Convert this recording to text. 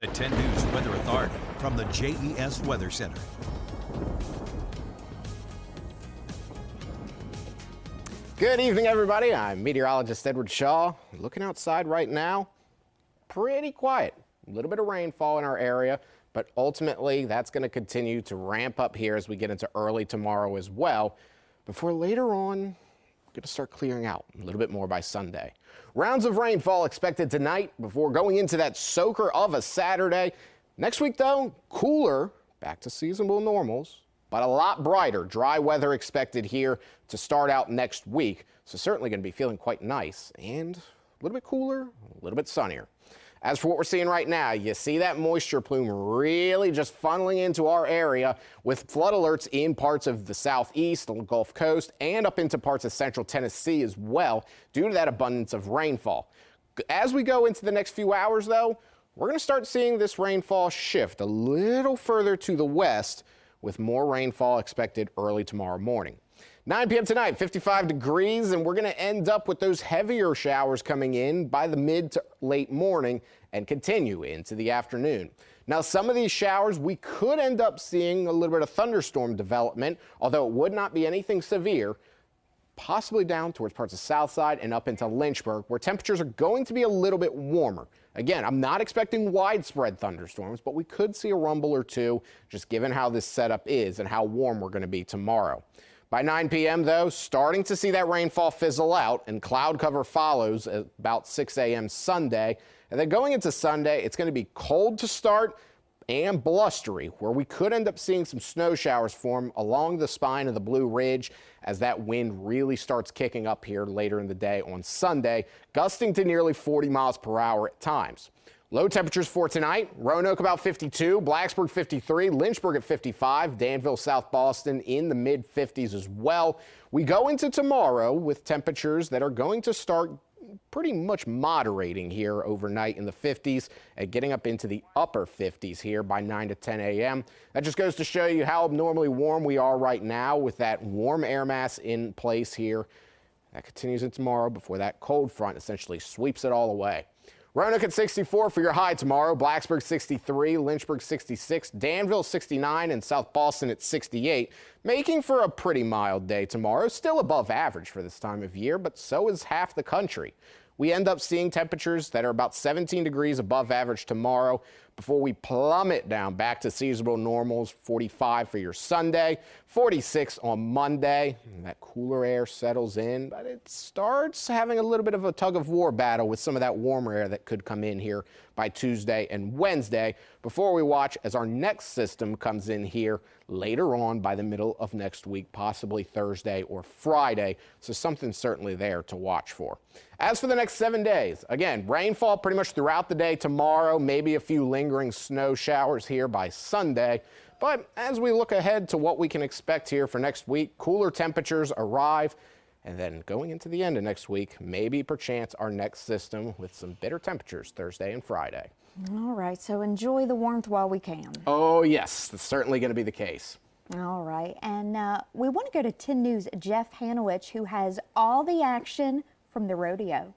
At 10 News Weather Authority from the JES Weather Center. Good evening, everybody. I'm meteorologist Edward Shaw. Looking outside right now, pretty quiet. A little bit of rainfall in our area, but ultimately that's going to continue to ramp up here as we get into early tomorrow as well, before later on going to start clearing out a little bit more by Sunday. Rounds of rainfall expected tonight before going into that soaker of a Saturday. Next week, though, cooler, back to seasonable normals, but a lot brighter. Dry weather expected here to start out next week. So certainly going to be feeling quite nice and a little bit cooler, a little bit sunnier. As for what we're seeing right now, you see that moisture plume really just funneling into our area with flood alerts in parts of the southeast, the Gulf Coast, and up into parts of central Tennessee as well due to that abundance of rainfall. As we go into the next few hours, though, we're going to start seeing this rainfall shift a little further to the west with more rainfall expected early tomorrow morning. 9 p.m. tonight, 55 degrees, and we're going to end up with those heavier showers coming in by the mid to late morning and continue into the afternoon. Now, some of these showers, we could end up seeing a little bit of thunderstorm development, although it would not be anything severe, possibly down towards parts of Southside and up into Lynchburg, where temperatures are going to be a little bit warmer. Again, I'm not expecting widespread thunderstorms, but we could see a rumble or two, just given how this setup is and how warm we're going to be tomorrow. By 9 p.m., though, starting to see that rainfall fizzle out and cloud cover follows at about 6 a.m. Sunday. And then going into Sunday, it's going to be cold to start and blustery, where we could end up seeing some snow showers form along the spine of the Blue Ridge as that wind really starts kicking up here later in the day on Sunday, gusting to nearly 40 miles per hour at times. Low temperatures for tonight, Roanoke about 52, Blacksburg 53, Lynchburg at 55, Danville, South Boston in the mid-50s as well. We go into tomorrow with temperatures that are going to start pretty much moderating here overnight in the 50s and getting up into the upper 50s here by 9 to 10 a.m. That just goes to show you how abnormally warm we are right now with that warm air mass in place here. That continues into tomorrow before that cold front essentially sweeps it all away. Roanoke at 64 for your high tomorrow, Blacksburg 63, Lynchburg 66, Danville 69, and South Boston at 68, making for a pretty mild day tomorrow. Still above average for this time of year, but so is half the country. We end up seeing temperatures that are about 17 degrees above average tomorrow before we plummet down back to seasonable normals. 45 for your Sunday, 46 on Monday. And that cooler air settles in, but it starts having a little bit of a tug of war battle with some of that warmer air that could come in here by Tuesday and Wednesday before we watch as our next system comes in here later on by the middle of next week, possibly Thursday or Friday. So something certainly there to watch for. As for the next 7 days, again, rainfall pretty much throughout the day tomorrow, maybe a few lingering snow showers here by Sunday. But as we look ahead to what we can expect here for next week, cooler temperatures arrive. And then going into the end of next week, maybe perchance our next system with some bitter temperatures Thursday and Friday. All right, so enjoy the warmth while we can. Oh, yes, that's certainly going to be the case. All right, and we want to go to 10 News' Jeff Hanowich, who has all the action from the rodeo.